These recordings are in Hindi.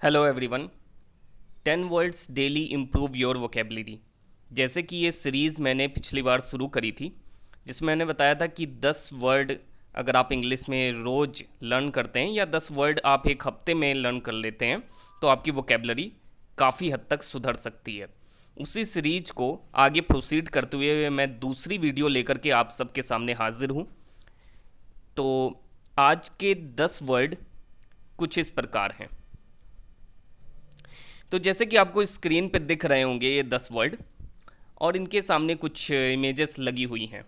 Hello everyone. 10 words daily improve your vocabulary. जैसे कि ये सीरीज़ मैंने पिछली बार शुरू करी थी, जिसमें मैंने बताया था कि 10 वर्ड अगर आप इंग्लिश में रोज़ लर्न करते हैं या 10 वर्ड आप एक हफ्ते में लर्न कर लेते हैं तो आपकी वोकेबलरी काफ़ी हद तक सुधर सकती है। उसी सीरीज को आगे प्रोसीड करते हुए मैं दूसरी वीडियो लेकर के आप सबके सामने हाजिर हूँ। तो आज के 10 वर्ड कुछ इस प्रकार हैं। तो जैसे कि आपको स्क्रीन पे दिख रहे होंगे ये 10 वर्ड और इनके सामने कुछ इमेजेस लगी हुई हैं।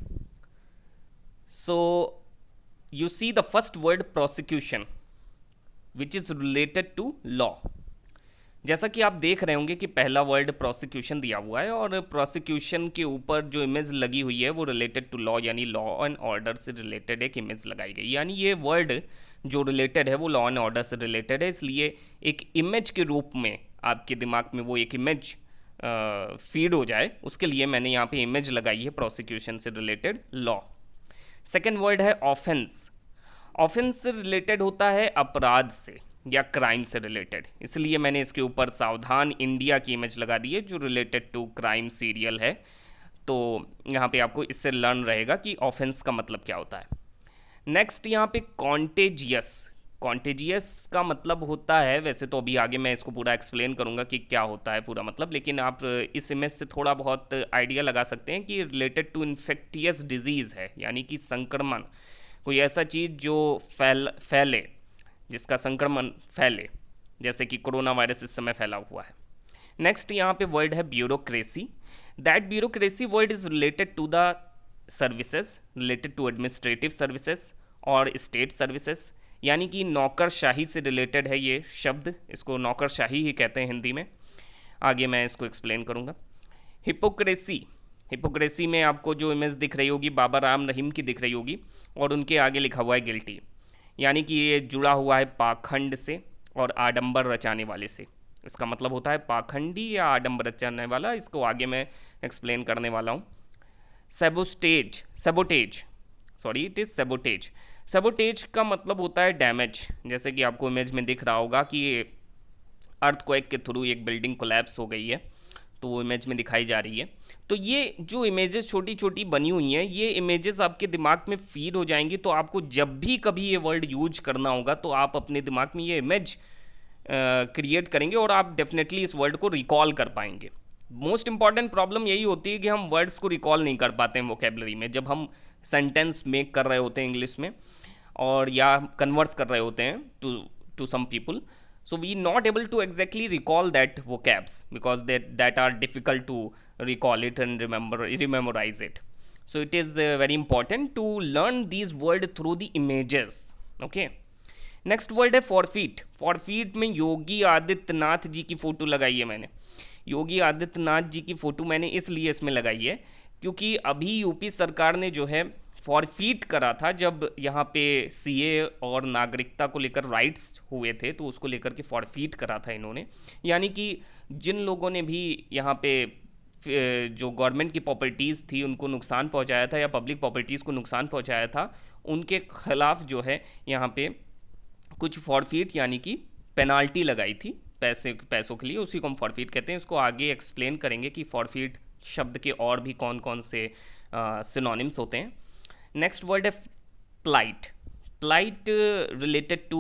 So you see the first word prosecution which is related to law. जैसा कि आप देख रहे होंगे कि पहला वर्ड प्रोसिक्यूशन दिया हुआ है और प्रोसिक्यूशन के ऊपर जो इमेज लगी हुई है वो रिलेटेड टू लॉ यानी लॉ एंड ऑर्डर से रिलेटेड एक इमेज लगाई गई। यानी ये वर्ड जो रिलेटेड है वो लॉ एंड ऑर्डर से रिलेटेड है, इसलिए एक इमेज के रूप में आपके दिमाग में वो एक इमेज फीड हो जाए उसके लिए मैंने यहाँ पे इमेज लगाई है प्रोसिक्यूशन से रिलेटेड लॉ। सेकेंड वर्ड है ऑफेंस। ऑफेंस से रिलेटेड होता है अपराध से या क्राइम से रिलेटेड, इसलिए मैंने इसके ऊपर सावधान इंडिया की इमेज लगा दी है जो रिलेटेड टू क्राइम सीरियल है। तो यहाँ पे आपको इससे लर्न रहेगा कि ऑफेंस का मतलब क्या होता है। नेक्स्ट यहाँ पे कॉन्टेजियस। कॉन्टेजियस का मतलब होता है, वैसे तो अभी आगे मैं इसको पूरा एक्सप्लेन करूँगा कि क्या होता है पूरा मतलब, लेकिन आप इस इमेज से थोड़ा बहुत आइडिया लगा सकते हैं कि रिलेटेड टू इन्फेक्टियस डिजीज़ है, यानी कि संक्रमण, कोई ऐसा चीज़ जो फैले, जिसका संक्रमण फैले, जैसे कि कोरोना वायरस इस समय फैला हुआ है। नेक्स्ट यहाँ पे वर्ड है bureaucracy. That bureaucracy word is related to the services, related to administrative services और स्टेट सर्विसेज, यानी कि नौकरशाही से रिलेटेड है ये शब्द, इसको नौकरशाही ही कहते हैं हिंदी में। आगे मैं इसको एक्सप्लेन करूँगा। हिपोक्रेसी। हिपोक्रेसी में आपको जो इमेज दिख रही होगी बाबा राम रहीम की दिख रही होगी और उनके आगे लिखा हुआ है गिल्टी, यानी कि ये जुड़ा हुआ है पाखंड से और आडंबर रचाने वाले से। इसका मतलब होता है पाखंडी या आडंबर रचाने वाला, इसको आगे मैं एक्सप्लेन करने वाला हूँ। Sabotage, sabotage, sorry it is sabotage. Sabotage का मतलब होता है डैमेज, जैसे कि आपको इमेज में दिख रहा होगा कि अर्थक्वेक के थ्रू एक बिल्डिंग कोलैप्स हो गई है, तो वो इमेज में दिखाई जा रही है। तो ये जो इमेजेस छोटी छोटी बनी हुई हैं, ये इमेजेस आपके दिमाग में फीड हो जाएंगी, तो आपको जब भी कभी ये वर्ड यूज करना होगा तो आप अपने दिमाग में ये इमेज क्रिएट करेंगे और आप डेफिनेटली इस वर्ड को रिकॉल कर पाएंगे। मोस्ट इंपॉर्टेंट प्रॉब्लम यही होती है कि हम वर्ड्स को रिकॉल नहीं कर पाते हैं वोकेबलरी में, जब हम सेंटेंस मेक कर रहे होते हैं इंग्लिश में और या कन्वर्स कर रहे होते हैं to some people, so we not able to exactly recall that vocabs because that are difficult to recall it and memorize it. So it is very important to learn these word through the images. Okay, next word है फॉरफीट। फॉरफीट में योगी आदित्यनाथ जी की फ़ोटो लगाई है मैंने। योगी आदित्यनाथ जी की फ़ोटो मैंने इसलिए इसमें लगाई है क्योंकि अभी यूपी सरकार ने जो है फॉरफीट करा था, जब यहाँ पे सीए और नागरिकता को लेकर राइट्स हुए थे तो उसको लेकर के फॉरफीट करा था इन्होंने, यानी कि जिन लोगों ने भी यहाँ पे जो गवर्नमेंट की प्रॉपर्टीज़ थी उनको नुकसान पहुँचाया था या पब्लिक प्रॉपर्टीज़ को नुकसान पहुँचाया था, उनके खिलाफ जो है यहाँ पे कुछ फॉरफीट यानी कि पेनाल्टी लगाई थी पैसों के लिए, उसी को हम फॉरफीट कहते हैं। इसको आगे एक्सप्लेन करेंगे कि फॉरफीट शब्द के और भी कौन कौन से सिनोनिम्स होते हैं। नेक्स्ट वर्ड है plight. Plight related to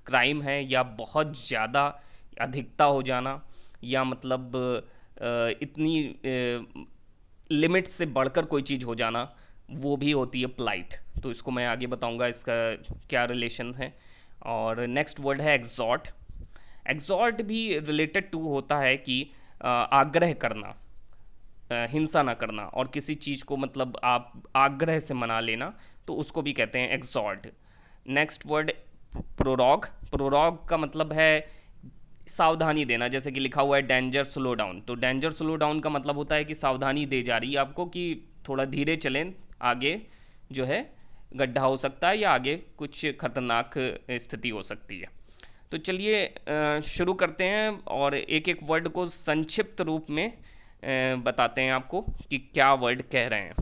crime है या बहुत ज़्यादा अधिकता हो जाना या मतलब इतनी लिमिट से बढ़कर कोई चीज़ हो जाना, वो भी होती है प्लाइट। तो इसको मैं आगे बताऊंगा इसका क्या रिलेशन है। और नेक्स्ट वर्ड है एग्जॉर्ट। एग्जॉर्ट भी रिलेटेड टू होता है कि आग्रह करना, हिंसा ना करना और किसी चीज़ को मतलब आप आग्रह से मना लेना, तो उसको भी कहते हैं exhort. Next word prorogue. Prorogue का मतलब है सावधानी देना, जैसे कि लिखा हुआ है डेंजर स्लो डाउन, तो डेंजर स्लो डाउन का मतलब होता है कि सावधानी दे जा रही है आपको कि थोड़ा धीरे चलें, आगे जो है गड्ढा हो सकता है या आगे कुछ खतरनाक स्थिति हो सकती है। तो चलिए शुरू करते हैं और एक एक वर्ड को संक्षिप्त रूप में बताते हैं आपको कि क्या वर्ड कह रहे हैं।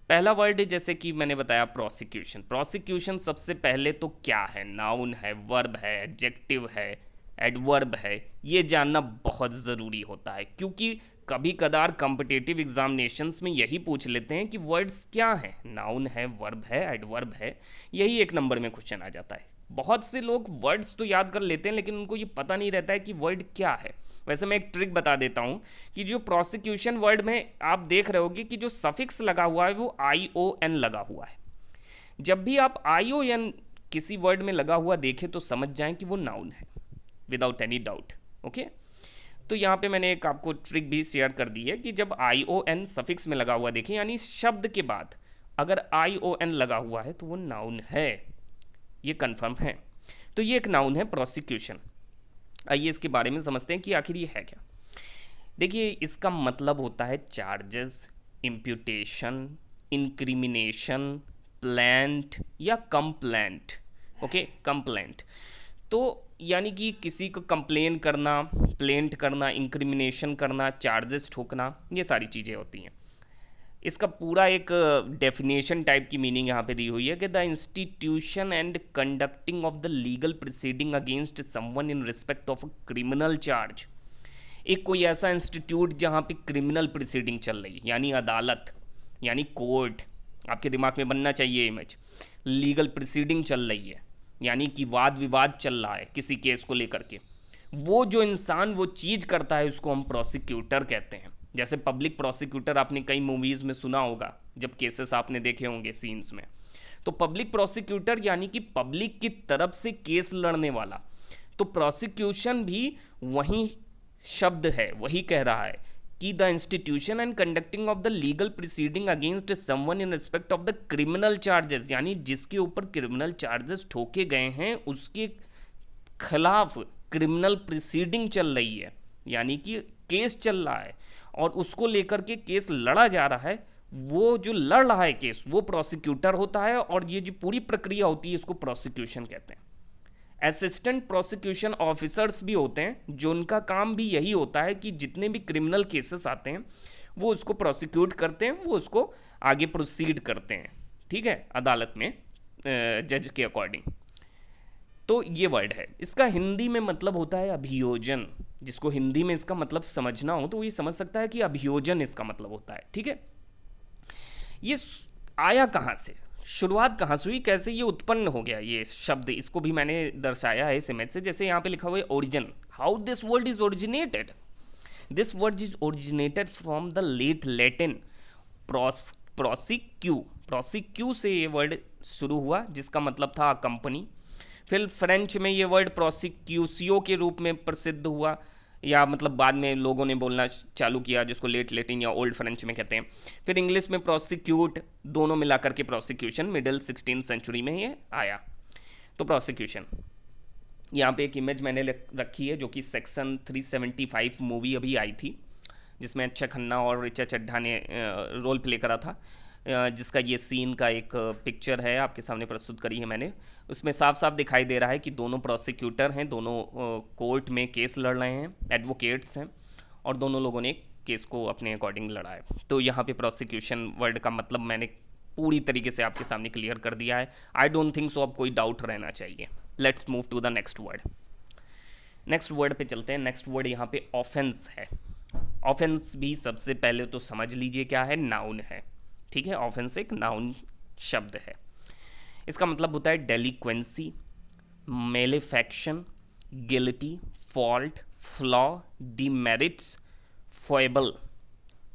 पहला वर्ड जैसे कि मैंने बताया प्रोसिक्यूशन। प्रोसिक्यूशन सबसे पहले तो क्या है, नाउन है, वर्ब है, एडजेक्टिव है, एडवर्ब है, ये जानना बहुत ज़रूरी होता है, क्योंकि कभी कदार कॉम्पिटिटिव एग्जामिनेशंस में यही पूछ लेते हैं कि वर्ड्स क्या हैं, नाउन है, वर्ब है, एडवर्ब है, यही एक नंबर में क्वेश्चन आ जाता है। बहुत से लोग वर्ड्स तो याद कर लेते हैं लेकिन उनको ये पता नहीं रहता है कि वर्ड क्या है। वैसे मैं एक ट्रिक बता देता हूँ कि जो प्रोसिक्यूशन वर्ड में आप देख रहे होगे कि जो सफिक्स लगा हुआ है वो आई ओ एन लगा हुआ है। जब भी आप आई ओ एन किसी वर्ड में लगा हुआ देखें तो समझ जाएं कि वो नाउन है, विदाउट एनी डाउट। ओके, तो यहाँ पे मैंने एक आपको ट्रिक भी शेयर कर दी है कि जब आई ओ एन सफिक्स में लगा हुआ देखें, यानी शब्द के बाद अगर आई ओ एन लगा हुआ है तो वो नाउन है, ये कंफर्म है। तो ये एक नाउन है प्रोसिक्यूशन। आइए इसके बारे में समझते हैं कि आखिर ये है क्या। देखिए, इसका मतलब होता है चार्जेस, इम्प्यूटेशन, इंक्रिमिनेशन, प्लांट या कंप्लेंट। ओके, कंप्लेंट तो यानी कि किसी को कंप्लेन करना, प्लेंट करना, इंक्रिमिनेशन करना, चार्जेस ठोकना, ये सारी चीज़ें होती हैं। इसका पूरा एक डेफिनेशन टाइप की मीनिंग यहाँ पे दी हुई है कि the institution and conducting of the legal proceeding against someone in respect of a criminal charge. एक कोई ऐसा इंस्टीट्यूट जहाँ पे क्रिमिनल प्रोसीडिंग चल रही है, यानी अदालत, यानी कोर्ट, आपके दिमाग में बनना चाहिए इमेज। लीगल प्रोसीडिंग चल रही है यानी कि वाद विवाद चल रहा है किसी केस को लेकर के, वो जो इंसान वो चीज़ करता है उसको हम प्रोसिक्यूटर कहते हैं। जैसे पब्लिक प्रोसिक्यूटर आपने कई मूवीज़ में सुना होगा, जब केसेस आपने देखे होंगे सीन्स में। तो पब्लिक प्रोसिक्यूटर यानी कि पब्लिक की तरफ से केस लड़ने वाला। तो प्रोसिक्यूशन भी वही शब्द है, वही कह रहा है कि the institution and conducting of the legal proceeding against someone in respect of the criminal charges, यानी जिसके ऊपर क्रिमिनल चार्जेस ठोके गए हैं उसके खिलाफ क्रिमिनल प्रोसीडिंग चल रही है, यानी कि केस चल रहा है और उसको लेकर के केस लड़ा जा रहा है। वो जो लड़ रहा है केस वो प्रोसिक्यूटर होता है और ये जो पूरी प्रक्रिया होती है इसको प्रोसिक्यूशन कहते हैं। असिस्टेंट प्रोसिक्यूशन ऑफिसर्स भी होते हैं जो उनका काम भी यही होता है कि जितने भी क्रिमिनल केसेस आते हैं वो उसको प्रोसिक्यूट करते हैं, वो उसको आगे प्रोसीड करते हैं, ठीक है, अदालत में जज के अकॉर्डिंग। तो ये वर्ड है, इसका हिंदी में मतलब होता है अभियोजन। जिसको हिंदी में इसका मतलब समझना हो तो ये समझ सकता है कि अभियोजन इसका मतलब होता है, ठीक है। ये आया कहाँ से, शुरुआत कहाँ से हुई, कैसे ये उत्पन्न हो गया ये शब्द, इसको भी मैंने दर्शाया है इस इमेज से। जैसे यहाँ पे लिखा हुआ है origin, how this word is originated. This word is originated from the late Latin prosequi. Prosequi से ये वर्ड शुरू हुआ जिसका मतलब था कंपनी। फिर फ्रेंच में ये वर्ड प्रोसिक्यूसियो के रूप में प्रसिद्ध हुआ, या मतलब बाद में लोगों ने बोलना चालू किया जिसको लेट लैटिन या ओल्ड फ्रेंच में कहते हैं। फिर इंग्लिश में प्रोसिक्यूट, दोनों मिलाकर के प्रोसिक्यूशन, मिडिल 16th सेंचुरी में ये आया। तो प्रोसिक्यूशन, यहाँ पे एक इमेज मैंने रखी है जो कि सेक्शन 375 मूवी अभी आई थी जिसमें अक्षय खन्ना और ऋचा चड्ढा ने रोल प्ले करा था, जिसका ये सीन का एक पिक्चर है आपके सामने प्रस्तुत करी है मैंने। उसमें साफ साफ दिखाई दे रहा है कि दोनों प्रोसिक्यूटर हैं, दोनों कोर्ट में केस लड़ रहे हैं, एडवोकेट्स हैं और दोनों लोगों ने केस को अपने अकॉर्डिंग लड़ा है। तो यहाँ पे प्रोसिक्यूशन वर्ड का मतलब मैंने पूरी तरीके से आपके सामने क्लियर कर दिया है। आई डोंट थिंक सो अब कोई डाउट रहना चाहिए। Let's move to the next word. Next word पे चलते हैं। नेक्स्ट वर्ड यहाँ पे ऑफेंस है। ऑफेंस भी सबसे पहले तो समझ लीजिए क्या है, नाउन है, ठीक है। ऑफेंस एक नाउन शब्द है। इसका मतलब होता है delinquency, malefaction, guilty, fault, flaw, demerits, foible.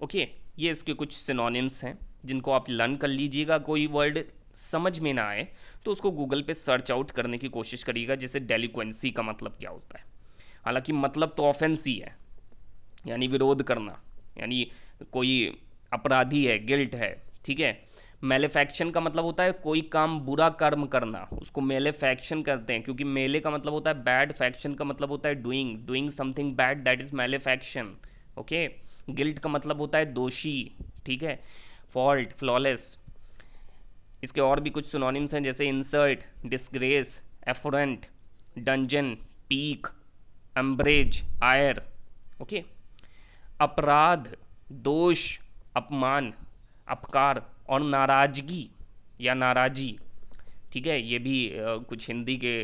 Okay, ये इसके कुछ सिनोनिम्स हैं जिनको आप लर्न कर लीजिएगा। कोई वर्ड समझ में ना आए तो उसको गूगल पे सर्च आउट करने की कोशिश करिएगा। जैसे डेलिक्वेंसी का मतलब क्या होता है, हालांकि मतलब तो ऑफेंस ही है, यानी विरोध करना, यानी कोई अपराधी है, गिल्ट है, ठीक है। मेलेफैक्शन का मतलब होता है कोई काम बुरा कर्म करना, उसको मेलेफैक्शन करते हैं, क्योंकि मेले का मतलब होता है बैड, फैक्शन का मतलब होता है doing something bad, that is malefaction. Okay, guilt का मतलब होता है दोषी, ठीक है। Fault, flawless. इसके और भी कुछ सिनोनिम्स हैं जैसे insult, disgrace, affront, dudgeon, pique, umbrage, ire. Okay, अपराध, दोष, अपमान, अपकार और नाराजगी या नाराजी, ठीक है, ये भी कुछ हिंदी के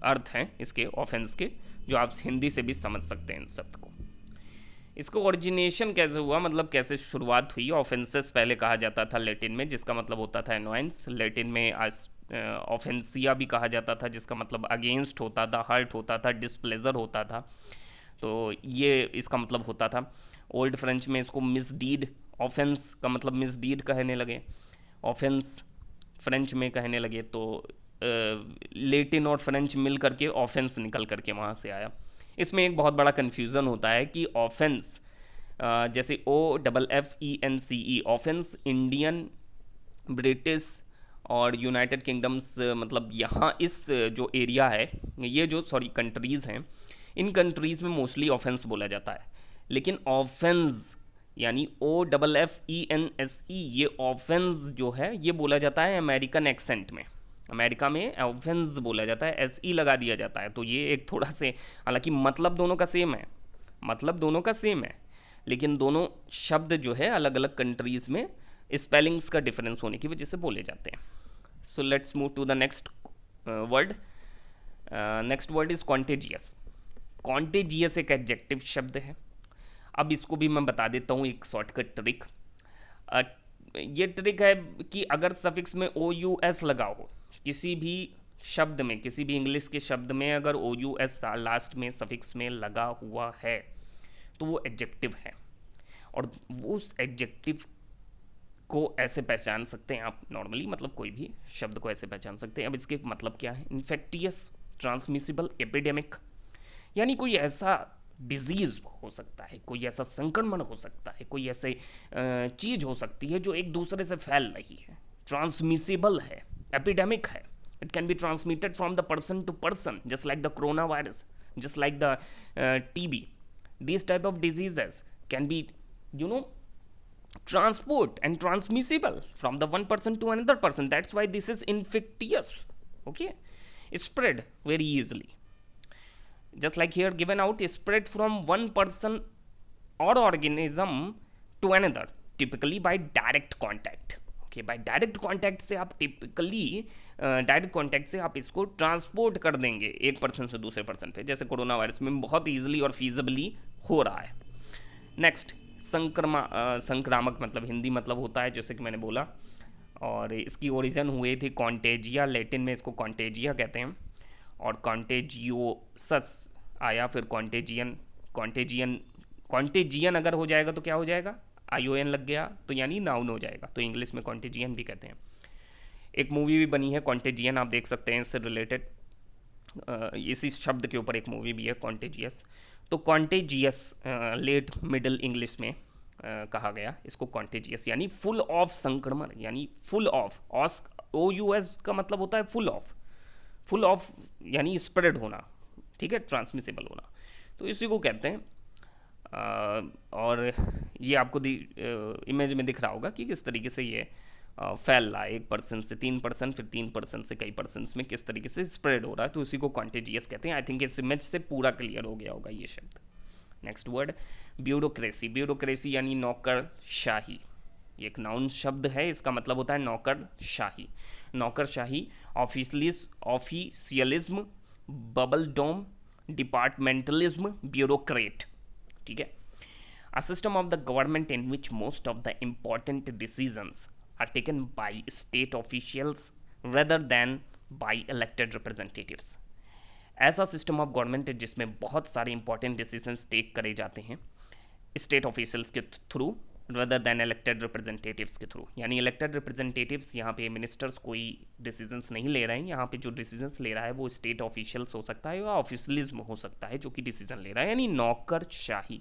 अर्थ हैं इसके ऑफेंस के, जो आप हिंदी से भी समझ सकते हैं इन शब्द को। इसको ओरिजिनेशन कैसे हुआ, मतलब कैसे शुरुआत हुई। ऑफेंसेस पहले कहा जाता था लैटिन में, जिसका मतलब होता था एनोयंस। लैटिन में ऑफेंसिया भी कहा जाता था, जिसका मतलब अगेंस्ट होता था, हर्ट होता था, डिसप्लेजर होता था। तो ये इसका मतलब होता था। ओल्ड फ्रेंच में इसको मिसडीड, ऑफेंस का मतलब मिसडीड कहने लगे, ऑफेंस फ्रेंच में कहने लगे। तो लेटिन और फ्रेंच मिल करके ऑफेंस निकल करके वहाँ से आया। इसमें एक बहुत बड़ा कन्फ्यूज़न होता है कि ऑफेंस जैसे OFFENCE ऑफेंस इंडियन, ब्रिटिश और यूनाइटेड किंगडम्स, मतलब यहाँ इस जो एरिया है, ये जो सॉरी कंट्रीज़ हैं, इन कंट्रीज़ में मोस्टली ऑफेंस बोला जाता है। लेकिन ऑफेंस यानी OFFENSE ये ऑफेंस जो है ये बोला जाता है अमेरिकन एक्सेंट में। अमेरिका में ऑफेंस बोला जाता है, SE लगा दिया जाता है। तो ये एक थोड़ा से, हालांकि मतलब दोनों का सेम है, मतलब दोनों का सेम है, लेकिन दोनों शब्द जो है अलग अलग कंट्रीज़ में स्पेलिंग्स का डिफरेंस होने की वजह से बोले जाते हैं। So let's move to the next word. Next word is contagious. Contagious एक एडजेक्टिव शब्द है। अब इसको भी मैं बता देता हूँ एक शॉर्टकट ट्रिक। ये ट्रिक है कि अगर सफिक्स में OUS लगा हो, किसी भी शब्द में, किसी भी इंग्लिश के शब्द में अगर OUS लास्ट में सफिक्स में लगा हुआ है तो वो एडजेक्टिव है। और उस एडजेक्टिव को ऐसे पहचान सकते हैं आप नॉर्मली, मतलब कोई भी शब्द को ऐसे पहचान सकते हैं। अब इसके मतलब क्या है? इन्फेक्टियस, ट्रांसमिसिबल, एपिडेमिक, यानी कोई ऐसा डिजीज़ हो सकता है, कोई ऐसा संक्रमण हो सकता है, कोई ऐसे चीज़ हो सकती है जो एक दूसरे से फैल रही है, ट्रांसमिसिबल है, एपिडेमिक है। It can be transmitted from the person to person, just like the corona virus, just like the TB. These type of diseases can be, transport and transmissible from the one person to another person. That's why this is infectious. Okay, spread very easily. Just like here given out, spread from one person or organism to another, typically by direct contact. Okay, by direct contact से आप typically डायरेक्ट कॉन्टैक्ट से आप इसको ट्रांसपोर्ट कर देंगे एक पर्सन से दूसरे पर्सन पे, जैसे कोरोना वायरस में बहुत ईजिली और फीजिबली हो रहा है। नेक्स्ट, संक्रामक, मतलब हिंदी मतलब होता है जैसे कि मैंने बोला, और इसकी ओरिजिन हुए थे कॉन्टेजिया, लैटिन में इसको कॉन्टेजिया कहते हैं, और कॉन्टेजियोसस आया, फिर कॉन्टेजियन। कॉन्टेजियन अगर हो जाएगा तो क्या हो जाएगा? ION लग गया तो यानी नाउन हो जाएगा, तो इंग्लिश में कॉन्टेजियन भी कहते हैं। एक मूवी भी बनी है कॉन्टेजियन, आप देख सकते हैं, इससे रिलेटेड इसी शब्द के ऊपर एक मूवी भी है कॉन्टेजियस। तो कॉन्टेजियस लेट मिडिल इंग्लिश में कहा गया इसको कॉन्टेजियस, यानी फुल ऑफ संक्रमण, यानी फुल ऑफ। OUS का मतलब होता है फुल ऑफ, फुल ऑफ यानी स्प्रेड होना, ठीक है, ट्रांसमिसिबल होना, तो इसी को कहते हैं। और ये आपको इमेज में दिख रहा होगा कि किस तरीके से ये फैल रहा है, एक पर्सन से 3 पर्सन, फिर 3 पर्सन से कई पर्सन में किस तरीके से स्प्रेड हो रहा है, तो उसी को कॉन्टेजियस कहते हैं। आई थिंक इस इमेज से पूरा क्लियर हो गया होगा ये शब्द। Next word, bureaucracy. ब्यूरोक्रेसी यानी नौकरशाही, ये एक नाउन शब्द है, इसका मतलब होता है नौकरशाही। नौकरशाही, ऑफिशियलिज्म, बबलडोम, डिपार्टमेंटलिज्म, ब्यूरोक्रेट, ठीक है। A system of the government in which most of the important decisions are taken by state officials rather than by elected representatives. ऐसा सिस्टम ऑफ गवर्नमेंट है जिसमें बहुत सारे इंपॉर्टेंट डिसीजंस टेक करे जाते हैं स्टेट ऑफिशियल्स के through rather than elected representatives के थ्रू। यानी इलेक्टेड रिप्रेजेंटेटिव्स, यहाँ पे मिनिस्टर्स कोई डिसीजंस नहीं ले रहे हैं, यहाँ पे जो डिसीजंस ले रहा है वो स्टेट ऑफिशियल्स हो सकता है या ऑफिशियलिज्म हो सकता है जो कि डिसीजन ले रहा है, यानी नौकरशाही।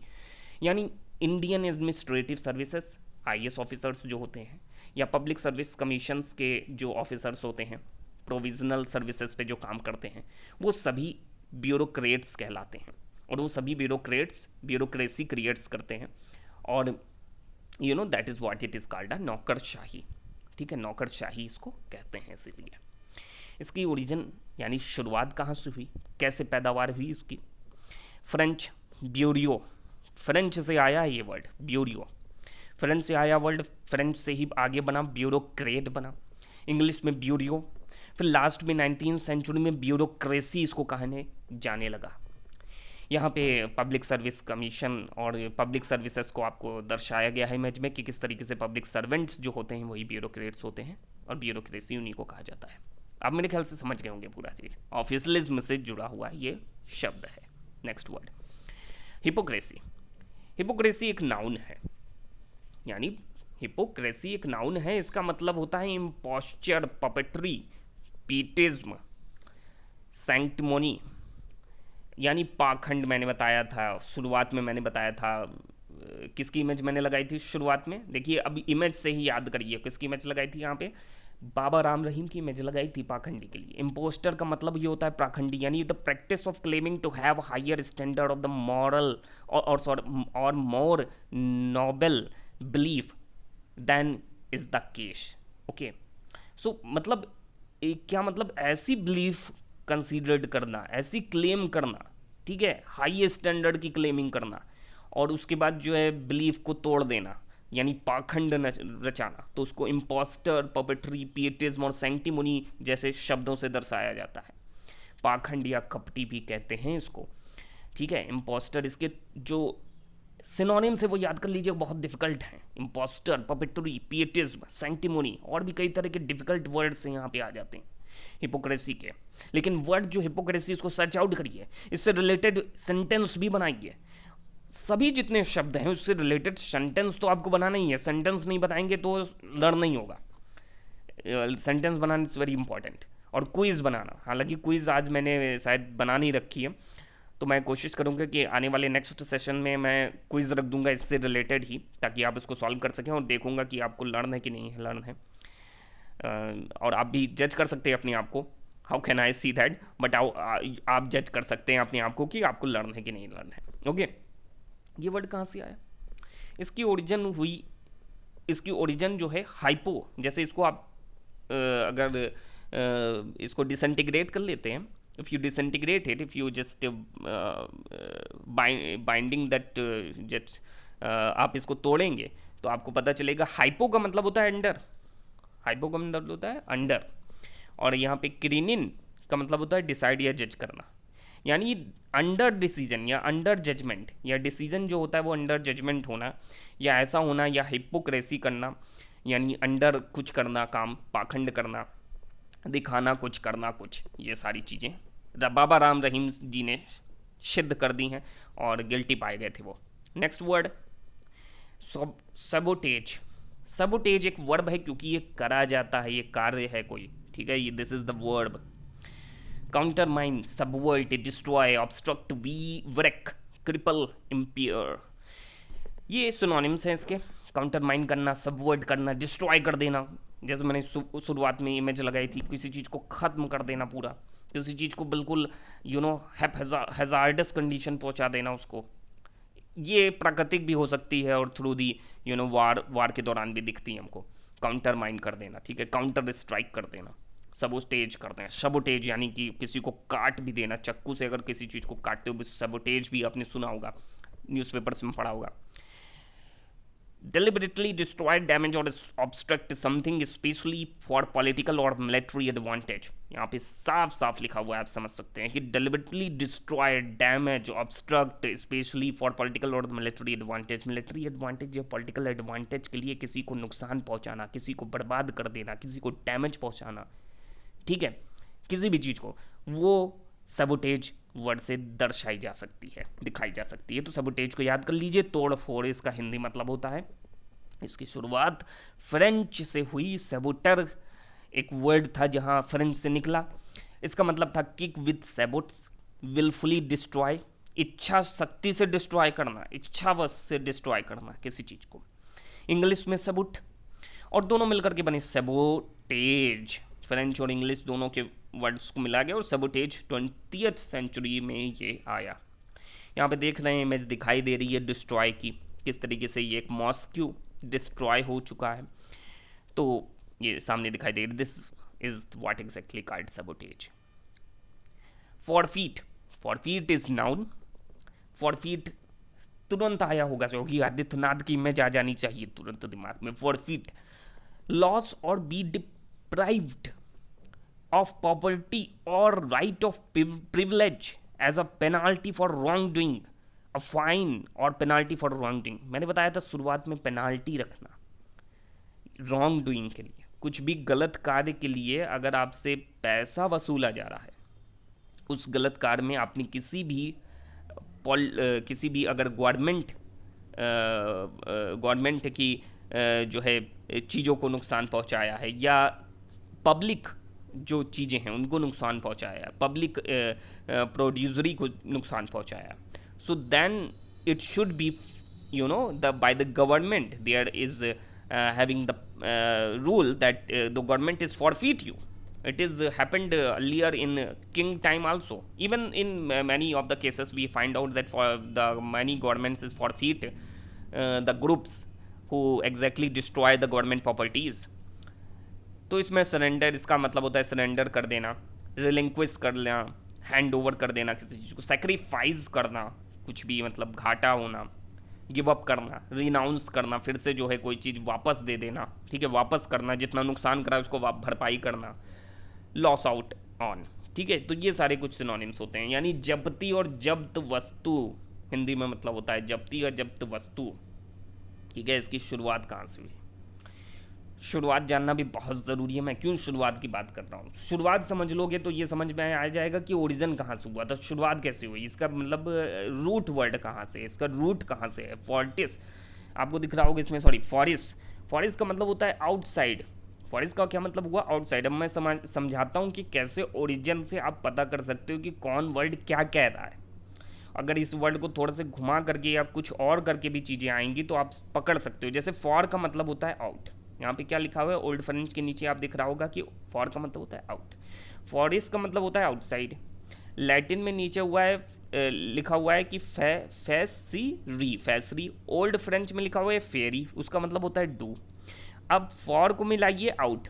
यानी Indian administrative services, IAS officers जो होते हैं, या पब्लिक सर्विस कमीशंस के जो ऑफिसर्स होते हैं, प्रोविजनल सर्विसेज पे जो काम करते हैं, वो सभी ब्यूरोक्रेट्स कहलाते हैं। और वो सभी ब्यूरोक्रेट्स ब्यूरोक्रेसी क्रिएट्स करते हैं, और that is what it is called a नौकरशाही, ठीक है, नौकरशाही इसको कहते हैं। इसीलिए इसकी ओरिजिन यानी शुरुआत कहाँ से हुई, कैसे पैदावार हुई इसकी? फ्रेंच ब्यूरियो, फ्रेंच से आया है ये वर्ड ब्यूरियो। फ्रेंच से आया वर्ड, फ्रेंच से ही आगे बना ब्यूरोक्रेट बना, इंग्लिश में ब्यूरो, फिर लास्ट में 19वीं सेंचुरी में ब्यूरोक्रेसी इसको कहने जाने लगा। यहाँ पे पब्लिक सर्विस कमीशन और पब्लिक सर्विसेज को आपको दर्शाया गया है इमेज में कि किस तरीके से पब्लिक सर्वेंट्स जो होते हैं वही ब्यूरोक्रेट्स होते हैं और ब्यूरोक्रेसी उन्हीं को कहा जाता है। आप मेरे ख्याल से समझ गए होंगे पूरा चीज़, ऑफिसलिज्म से जुड़ा हुआ ये शब्द है। Next word hypocrisy. हिपोक्रेसी एक नाउन है, यानी हिपोक्रेसी एक नाउन है, इसका मतलब होता है इम्पोस्चर, पपेट्री, पीटिज्म, सैंक्टिमोनी, यानी पाखंड। मैंने बताया था शुरुआत में, मैंने बताया था किसकी इमेज मैंने लगाई थी शुरुआत में, देखिए अभी इमेज से ही याद करिए किसकी इमेज लगाई थी यहाँ पे, बाबा राम रहीम की इमेज लगाई थी पाखंडी के लिए। इम्पोस्टर का मतलब ये होता है पाखंडी, यानी the practice of claiming to have higher standard of the moral or more noble belief than is the case. Okay, so मतलब क्या मतलब ऐसी बिलीफ कंसीडर्ड करना, ऐसी क्लेम करना, ठीक है, हाई स्टैंडर्ड की क्लेमिंग करना और उसके बाद जो है बिलीफ को तोड़ देना, यानी पाखंड रचाना, तो उसको इम्पोस्टर, पपेट्री, पीटिज्म और सैंक्टिमोनी जैसे शब्दों से दर्शाया जाता है। पाखंड या कपटी भी कहते हैं इसको, ठीक है। इम्पोस्टर, इसके जो सिनोनिम से वो याद कर लीजिए, बहुत डिफिकल्ट हैं। इम्पोस्टर, पपेट्री, पीटिज्म, सैंक्टिमोनी और भी कई तरह के डिफिकल्ट वर्ड्स यहाँ पे आ जाते हैं हिपोक्रेसी के। लेकिन वर्ड जो हिपोक्रेसी, इसको सर्च आउट करिए, इससे रिलेटेड सेंटेंस भी बनाइए। सभी जितने शब्द हैं उससे रिलेटेड सेंटेंस तो आपको बनाना ही है, सेंटेंस नहीं बताएंगे तो लर्न नहीं होगा। Sentence banana is very important. और क्विज़ बनाना, हालांकि क्विज़ आज मैंने शायद बना नहीं रखी है, तो मैं कोशिश करूँगा कि आने वाले नेक्स्ट सेशन में मैं क्विज़ रख दूंगा इससे रिलेटेड ही, ताकि आप इसको सॉल्व कर सकें और देखूंगा कि आपको लर्न है कि नहीं है, लर्न है। और आप भी जज कर सकते हैं अपने आप को, how can I see that, but आप जज कर सकते हैं अपने आप को कि आपको लर्न है कि नहीं लर्न है। ओके, ये वर्ड कहाँ से आया, इसकी ओरिजिन जो है हाइपो, जैसे इसको आप अगर इसको डिसइंटीग्रेट कर लेते हैं, if you disintegrate it, if you just binding that, just आप इसको तोड़ेंगे तो आपको पता चलेगा हाइपो का मतलब होता है अंडर, हाइपो का मतलब होता है अंडर, और यहाँ पे क्रीनिन का मतलब होता है डिसाइड या जज करना, यानी अंडर डिसीजन या अंडर जजमेंट, या डिसीजन जो होता है वो अंडर जजमेंट होना या ऐसा होना, या हिपोक्रेसी करना, यानी अंडर कुछ करना, काम पाखंड करना, दिखाना कुछ करना कुछ, ये सारी चीज़ें बाबा राम रहीम जी ने सिद्ध कर दी हैं और गिल्टी पाए गए थे वो। Next word sabotage. सबोटेज एक वर्ब है क्योंकि ये करा जाता है, ये कार्य है कोई, ठीक है, ये this is the verb. Countermine, subvert, destroy, obstruct, wreck, cripple, impair, ये सिनोनिम्स हैं इसके। काउंटरमाइन करना, सबवर्ट करना, डिस्ट्रॉय कर देना, जैसे मैंने शुरुआत में इमेज लगाई थी, किसी चीज़ को ख़त्म कर देना पूरा, किसी चीज़ को बिल्कुल हैजार्डस कंडीशन पहुंचा देना उसको। ये प्राकृतिक भी हो सकती है और थ्रू दी वार के दौरान भी दिखती है हमको। काउंटर माइन कर देना, ठीक है, काउंटर स्ट्राइक कर देना, सबोटेज कर देना। सबोटेज यानी कि किसी को काट भी देना, चक्कू से अगर किसी चीज़ को काटते हो, सबोटेज भी आपने सुना होगा, न्यूज़पेपर्स में पढ़ा होगा। deliberately destroy, damage or obstruct something especially for political or military advantage। यहाँ पे साफ साफ लिखा हुआ है, आप समझ सकते हैं कि deliberately destroy, damage, obstruct especially for political or military advantage। military advantage या political advantage के लिए किसी को नुकसान पहुंचाना, किसी को बर्बाद कर देना, किसी को डैमेज पहुंचाना, ठीक है, किसी भी चीज़ को, वो सबोटेज वर्ड से दर्शाई जा सकती है, दिखाई जा सकती है। तो सबोटेज को याद कर लीजिए, तोड़ फोड़ इसका हिंदी मतलब होता है। इसकी शुरुआत फ्रेंच से हुई। सेबोटर एक वर्ड था जहां फ्रेंच से निकला, इसका मतलब था किक विद सेबोट्स, विलफुली डिस्ट्रॉय, इच्छा शक्ति से डिस्ट्रॉय करना, इच्छावश से डिस्ट्रॉय करना किसी चीज़ को। इंग्लिश में सबुट, और दोनों मिलकर के बने सबोटेज। फ्रेंच और इंग्लिश दोनों के वर्ड्स को मिला गया और सबोटेज 20th सेंचुरी में ये आया। यहाँ पे देख रहे हैं इमेज दिखाई दे रही है डिस्ट्रॉय की, किस तरीके से ये एक मॉस्क्यू डिस्ट्रॉय हो चुका है, तो ये सामने दिखाई दे रही, this is what exactly called sabotage. Forfeit, forfeit is noun. Forfeit तुरंत आया होगा योगी आदित्यनाथ की इमेज आ जानी चाहिए तुरंत दिमाग में, फॉरफिट, लॉस और B deprived of property or right of privilege as a penalty for wrongdoing, a fine or penalty for wrongdoing। मैंने बताया था शुरुआत में पेनाल्टी रखना रॉन्ग डूइंग के लिए, कुछ भी गलत कार्य के लिए अगर आपसे पैसा वसूला जा रहा है, उस गलत कार्य में आपने किसी भी अगर गवर्नमेंट की जो है चीज़ों को नुकसान पहुंचाया है, या पब्लिक जो चीज़ें हैं उनको नुकसान पहुंचाया, पब्लिक प्रोड्यूसरी को नुकसान पहुंचाया, so then it should be the by the government there is having the rule that the government is forfeit you। It is happened earlier in king time also, even in many of the cases we find out that for the many governments is forfeit the groups who exactly destroy the government properties। तो इसमें सरेंडर, इसका मतलब होता है सरेंडर कर देना, रिलिंक्विश कर लेना, हैंड ओवर कर देना किसी चीज़ को, सेक्रीफाइस करना, कुछ भी मतलब घाटा होना, गिव अप करना, रिनाउंस करना, फिर से जो है कोई चीज़ वापस दे देना, ठीक है, वापस करना, जितना नुकसान करा उसको भरपाई करना, लॉस आउट ऑन, ठीक है। तो ये सारे कुछ सिनोनिम्स होते हैं, यानी जब्ती और जब्त वस्तु हिंदी में मतलब होता है जब्ती और जब्त वस्तु, ठीक है। इसकी शुरुआत कहाँ से हुई, शुरुआत जानना भी बहुत ज़रूरी है। मैं क्यों शुरुआत की बात कर रहा हूँ, शुरुआत समझ लोगे तो ये समझ में आ जाएगा कि ओरिजिन कहाँ से हुआ था, शुरुआत कैसे हुई, इसका मतलब रूट वर्ड कहाँ से, इसका रूट कहाँ से है। फॉर्टिस आपको दिख रहा होगा इसमें, सॉरी फॉरिस, फॉरिस का मतलब होता है आउटसाइड, फॉरिस का क्या मतलब हुआ, आउटसाइड। अब मैं समझाता हूँ कि कैसे ओरिजिन से आप पता कर सकते हो कि कौन वर्ड क्या कह रहा है। अगर इस वर्ड को थोड़ा से घुमा करके या कुछ और करके भी चीज़ें आएंगी तो आप पकड़ सकते हो। जैसे फॉर का मतलब होता है आउट, यहाँ पे क्या लिखा हुआ है ओल्ड फ्रेंच के नीचे आप दिख रहा होगा कि फॉर का मतलब होता है आउट, फॉरिस का मतलब होता है आउटसाइड। लैटिन में नीचे हुआ है लिखा हुआ है कि फैसरी, फैसरी। ओल्ड फ्रेंच में लिखा हुआ है फेरी, उसका मतलब होता है डू। अब फॉर को मिलाइए आउट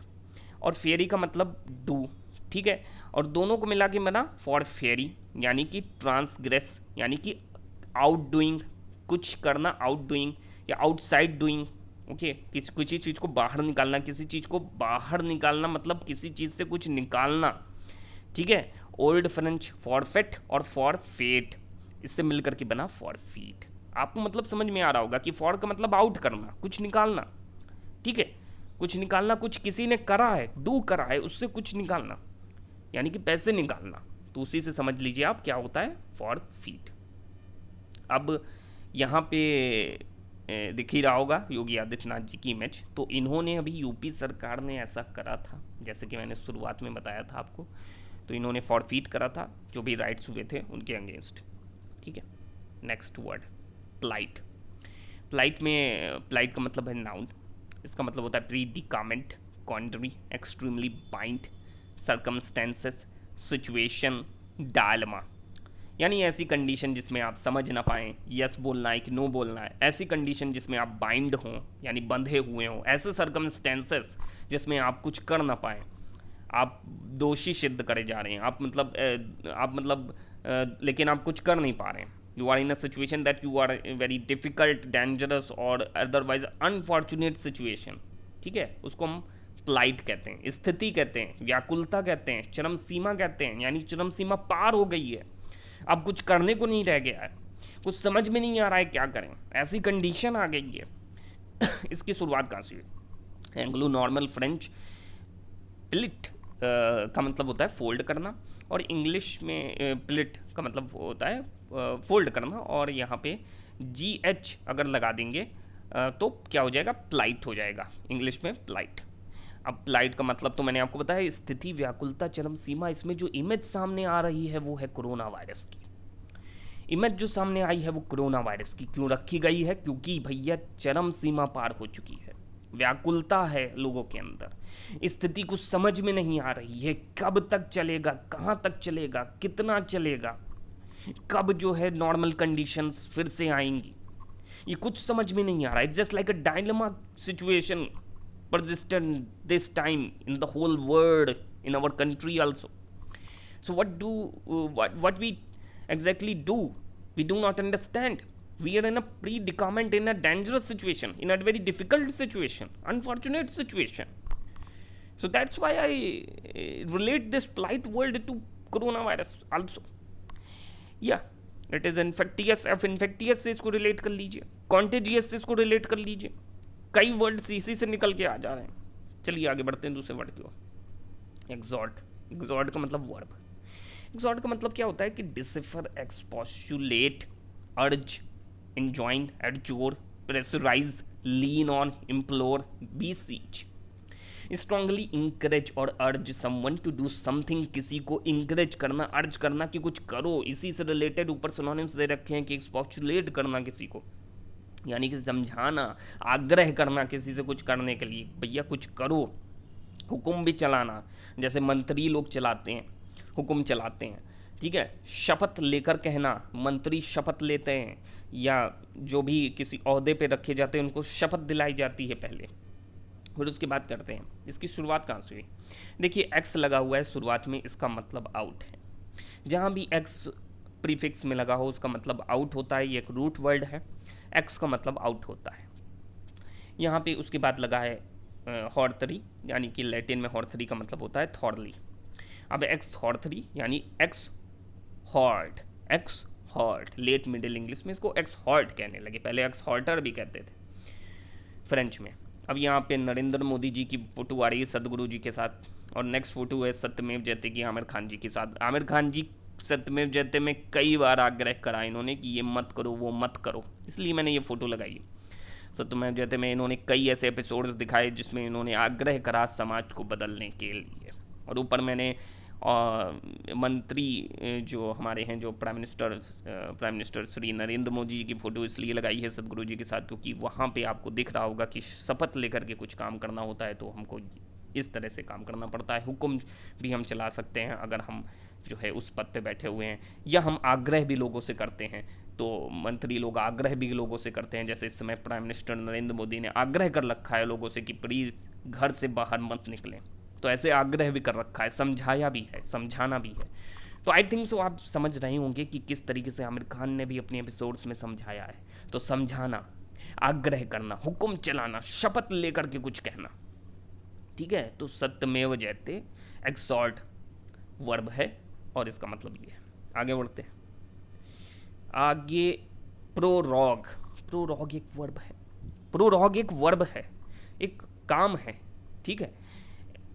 और फेरी का मतलब डू, ठीक है, और दोनों को मिला के बना फॉर फेरी, यानी कि ट्रांसग्रेस, यानी कि आउट डूइंग, कुछ करना, आउट डूइंग या आउटसाइड डूइंग, ओके। किसी चीज़ को बाहर निकालना, किसी चीज़ को बाहर निकालना मतलब किसी चीज़ से कुछ निकालना, ठीक है। ओल्ड फ्रेंच फॉरफेट और फॉरफेट, इससे मिलकर के बना फॉरफीट। आपको मतलब समझ में आ रहा होगा कि फॉर का मतलब आउट करना, कुछ निकालना, ठीक है, कुछ निकालना, कुछ किसी ने करा है, डू करा है, उससे कुछ निकालना, यानी कि पैसे निकालना। तो उसी से समझ लीजिए आप क्या होता है फॉरफीट। अब यहाँ पे दिख ही रहा होगा योगी आदित्यनाथ जी की इमेज। तो इन्होंने अभी यूपी सरकार ने ऐसा करा था, जैसे कि मैंने शुरुआत में बताया था आपको, तो इन्होंने फॉरफीट करा था जो भी राइट्स हुए थे उनके अगेंस्ट, ठीक है। Next word plight. प्लाइट में प्लाइट का मतलब है नाउन, इसका मतलब होता है predicament, quandary, extremely bind, circumstances, situation, dilemma, यानी ऐसी कंडीशन जिसमें आप समझ ना पाएँ, यस बोलना है कि नो बोलना है, ऐसी कंडीशन जिसमें आप बाइंड हों यानी बंधे हुए हों, ऐसे सर्कमस्टेंसेस जिसमें आप कुछ कर ना पाएँ, आप दोषी सिद्ध करे जा रहे हैं, लेकिन आप कुछ कर नहीं पा रहे हैं। You are in a situation that you are very difficult, dangerous और अदरवाइज अनफॉर्चुनेट सिचुएशन, ठीक है, उसको हम प्लाइट कहते हैं, स्थिति कहते हैं, व्याकुलता कहते हैं, चरम सीमा कहते हैं, यानी चरम सीमा पार हो गई है, अब कुछ करने को नहीं रह गया है, कुछ समझ में नहीं आ रहा है क्या करें, ऐसी कंडीशन आ गई है। इसकी शुरुआत कहाँ से हुई, एंग्लो नॉर्मल फ्रेंच प्लिट का मतलब होता है फोल्ड करना, और इंग्लिश में प्लिट का मतलब होता है फोल्ड करना, और यहाँ पे GH अगर लगा देंगे तो क्या हो जाएगा, प्लाइट हो जाएगा, इंग्लिश में प्लाइट। अब प्लाइट का मतलब तो मैंने आपको बताया, स्थिति, व्याकुलता, चरम सीमा। इसमें जो इमेज सामने आ रही है वो है कोरोना वायरस की। इमेज जो सामने आई है वो कोरोना वायरस की क्यों रखी गई है, क्योंकि भैया चरम सीमा पार हो चुकी है, व्याकुलता है लोगों के अंदर, स्थिति कुछ समझ में नहीं आ रही है, कब तक चलेगा, कहाँ तक चलेगा, कितना चलेगा, कब जो है नॉर्मल कंडीशंस फिर से आएंगी, ये कुछ समझ में नहीं आ रहा है। Just like a dilemma situation persistent this time in the whole world, in our country also. So what we exactly do, we do not understand, We are in a predicament, in a dangerous situation, in a very difficult situation, unfortunate situation. So that's why I relate this polite world to coronavirus also. या इट इज़ इन्फेक्टियस, अब इन्फेक्टियस से इसको रिलेट कर लीजिए, कॉन्टेजियस से इसको रिलेट कर लीजिए, कई वर्ड्स इसी से निकल के आ जा रहे हैं। चलिए आगे बढ़ते हैं दूसरे वर्ड की ओर। एग्जॉर्ट, एग्जॉर्ट का मतलब वर्ब। एग्जॉर्ट का मतलब क्या होता है कि डिसिफर, एक्सपोस्टुलेट, अर्ज, enjoin, adjure, pressurize, lean on, implore, beseech. Strongly encourage और urge someone to do something, किसी को encourage करना, urge करना कि कुछ करो, इसी से related ऊपर synonyms दे रखे हैं कि expostulate करना किसी को, यानी कि समझाना, आग्रह करना किसी से कुछ करने के लिए, भैया कुछ करो, हुक्म भी चलाना, जैसे मंत्री लोग चलाते हैं, हुक्म चलाते हैं, ठीक है। शपथ लेकर कहना, मंत्री शपथ लेते हैं, या जो भी किसी ओहदे पे रखे जाते हैं उनको शपथ दिलाई जाती है पहले, फिर उसके बाद करते हैं। इसकी शुरुआत कहाँ से हुई? देखिए एक्स लगा हुआ है शुरुआत में, इसका मतलब आउट है। जहाँ भी एक्स प्रीफिक्स में लगा हो उसका मतलब आउट होता है, ये एक रूट वर्ड है, एक्स का मतलब आउट होता है। यहाँ पे उसके बाद लगा है हॉर्थरी, यानी कि लैटिन में हॉर्थरी का मतलब होता है थॉर्ली। अब एक्स हॉर्थरी यानी exhort, exhort, late Middle English में इसको एक्स हॉर्ट कहने लगे, पहले एक्स हॉर्टर भी कहते थे फ्रेंच में। अब यहाँ पे नरेंद्र मोदी जी की फ़ोटो आ रही है सदगुरु जी के साथ, और नेक्स्ट फ़ोटो है सत्यमेव जयते की आमिर खान जी के साथ। आमिर खान जी सत्यमेव जयते में कई बार आग्रह करा इन्होंने कि ये मत करो वो मत करो, इसलिए मैंने ये फ़ोटो लगाई है। सत्यमेव जयते में इन्होंने कई ऐसे एपिसोड्स दिखाए जिसमें इन्होंने आग्रह करा समाज को बदलने के लिए, और ऊपर मैंने मंत्री जो हमारे हैं, जो प्राइम मिनिस्टर श्री नरेंद्र मोदी जी की फ़ोटो इसलिए लगाई है सदगुरु जी के साथ क्योंकि वहाँ पे आपको दिख रहा होगा कि शपथ लेकर के कुछ काम करना होता है तो हमको इस तरह से काम करना पड़ता है। हुक्म भी हम चला सकते हैं अगर हम जो है उस पद पे बैठे हुए हैं, या हम आग्रह भी लोगों से करते हैं, तो मंत्री लोग आग्रह भी लोगों से करते हैं। जैसे इस समय प्राइम मिनिस्टर नरेंद्र मोदी ने आग्रह कर रखा है लोगों से कि प्लीज़ घर से बाहर मत निकलें, तो ऐसे आग्रह भी कर रखा है, समझाया भी है, समझाना भी है। तो आई थिंक सो आप समझ रहे होंगे कि किस तरीके से आमिर खान ने भी अपने एपिसोड्स में समझाया है। तो समझाना, आग्रह करना, हुक्म चलाना, शपथ लेकर के कुछ कहना, ठीक है। तो सत्यमेव जयते एक्सॉर्ट वर्ब है और इसका मतलब ये है। आगे बढ़ते हैं। आगे प्रोरॉग, प्रोरॉग एक वर्ब है, प्रोरॉग एक वर्ब है, एक काम है, ठीक है।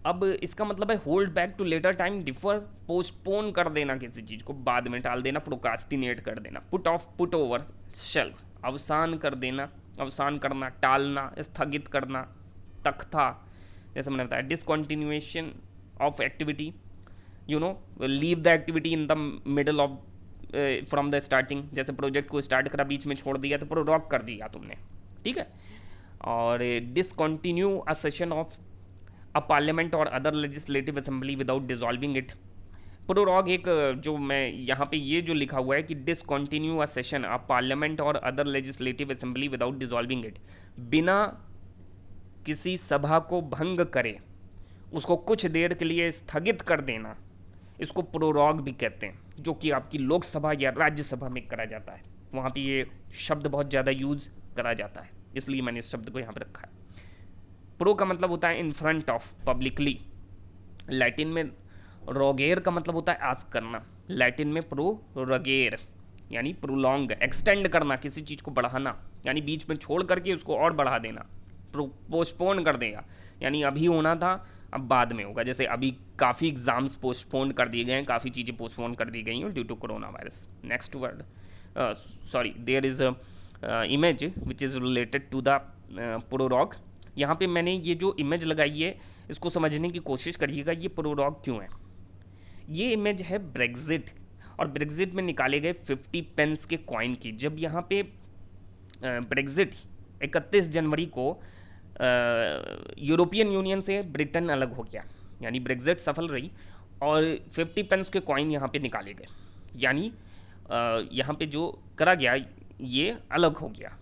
अब इसका मतलब है hold back to later time, defer, postpone कर देना किसी चीज़ को, बाद में टाल देना, प्रोकास्टिनेट कर देना, put off, put over, shelf, अवसान कर देना, अवसान करना, टालना, स्थगित करना, तख्ता, जैसे मैंने बताया, discontinuation of activity, you know, leave the activity in the middle of from the starting, जैसे प्रोजेक्ट को स्टार्ट करा बीच में छोड़ दिया तो प्रोरॉग कर दिया तुमने, ठीक है। और discontinue a session of a parliament or other legislative assembly without dissolving it. Prorogue एक जो मैं यहाँ पे ये जो लिखा हुआ है कि discontinue a session a parliament or other legislative assembly without dissolving it, बिना किसी सभा को भंग करे उसको कुछ देर के लिए स्थगित कर देना, इसको प्रोरॉग भी कहते हैं, जो कि आपकी लोकसभा या राज्यसभा में करा जाता है। वहाँ पे ये शब्द बहुत ज़्यादा यूज़ करा जाता है, इसलिए मैंने इस शब्द को यहाँ पर रखा है। प्रो का मतलब होता है in front of, publicly. Latin में रोगेर का मतलब होता है आस्क करना, लैटिन में प्रो रगेर यानी प्रोलॉन्ग, एक्सटेंड करना, किसी चीज़ को बढ़ाना, यानी बीच में छोड़ करके उसको और बढ़ा देना। पोस्टपोन कर देगा यानी अभी होना था अब बाद में होगा, जैसे अभी काफ़ी एग्जाम्स पोस्टपोन कर दिए गए हैं, काफ़ी चीज़ें पोस्टपोन कर दी गई हैं due to coronavirus. Next word, sorry, there is image which is related to the prorogue. यहाँ पे मैंने ये जो इमेज लगाई है इसको समझने की कोशिश करिएगा, ये प्रोरॉग क्यों है। ये इमेज है ब्रेग्जिट, और ब्रेग्जिट में निकाले गए 50 पेंस के कॉइन की। जब यहाँ पे ब्रेग्जिट 31 जनवरी को यूरोपियन यूनियन से ब्रिटेन अलग हो गया, यानी ब्रेग्जिट सफल रही, और 50 पेंस के कॉइन यहाँ पे निकाले गए, यानी यहाँ पे जो करा गया ये अलग हो गया,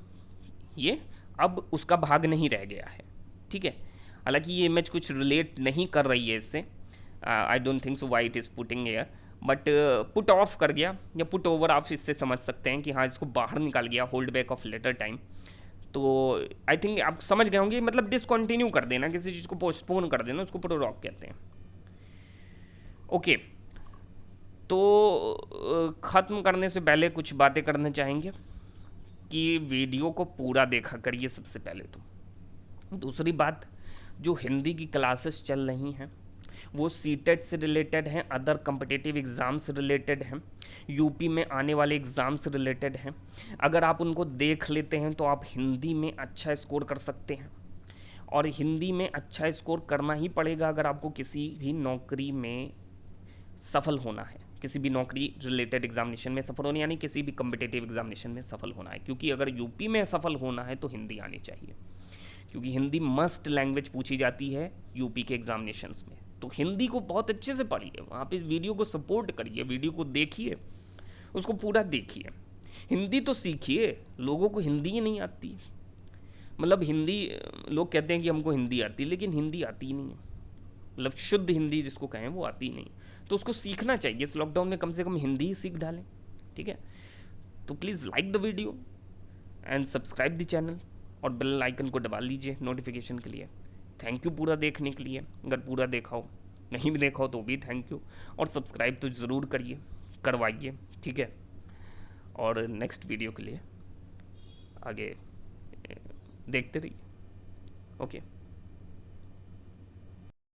ये अब उसका भाग नहीं रह गया है, ठीक है। हालांकि ये इमेज कुछ रिलेट नहीं कर रही है इससे, I don't think so why it is putting air, but put off कर गया या पुट ओवर आप इससे समझ सकते हैं कि हाँ इसको बाहर निकाल गया, hold back of later time. तो आई थिंक आप समझ गए होंगे, मतलब डिसकंटिन्यू कर देना, किसी चीज़ को पोस्टपोन कर देना, उसको प्रोलॉग कहते हैं। ओके, तो ख़त्म करने से पहले कुछ बातें करना चाहेंगे कि वीडियो को पूरा देखा करिए सबसे पहले तो। दूसरी बात, जो हिंदी की क्लासेस चल रही हैं वो सीटेट से रिलेटेड हैं, अदर कम्पिटिटिव एग्ज़ाम से रिलेटेड हैं, यूपी में आने वाले एग्ज़ाम से रिलेटेड हैं। अगर आप उनको देख लेते हैं तो आप हिंदी में अच्छा स्कोर कर सकते हैं, और हिंदी में अच्छा स्कोर करना ही पड़ेगा अगर आपको किसी भी नौकरी में सफल होना है, किसी भी नौकरी रिलेटेड एग्जामिनेशन में सफल होना, यानी किसी भी कम्पिटिटिव एग्जामिनेशन में सफल होना है। क्योंकि अगर यूपी में सफल होना है तो हिंदी आनी चाहिए, क्योंकि हिंदी मस्ट लैंग्वेज पूछी जाती है यूपी के एग्जामिनेशंस में। तो हिंदी को बहुत अच्छे से पढ़िए, वहाँ पे इस वीडियो को सपोर्ट करिए, वीडियो को देखिए, उसको पूरा देखिए, हिंदी तो सीखिए। लोगों को हिंदी ही नहीं आती, मतलब हिंदी, लोग कहते हैं कि हमको हिंदी आती है, लेकिन हिंदी आती ही नहीं है, मतलब शुद्ध हिंदी जिसको कहें वो आती ही नहीं। तो उसको सीखना चाहिए, इस लॉकडाउन में कम से कम हिंदी ही सीख डालें, ठीक है। तो please like the video and subscribe the channel, और बेल आइकन को दबा लीजिए नोटिफिकेशन के लिए। थैंक यू पूरा देखने के लिए, अगर पूरा देखा हो, नहीं भी देखा हो तो भी थैंक यू, और सब्सक्राइब तो ज़रूर करिए, करवाइए, ठीक है। और नेक्स्ट वीडियो के लिए आगे देखते रहिए। ओके।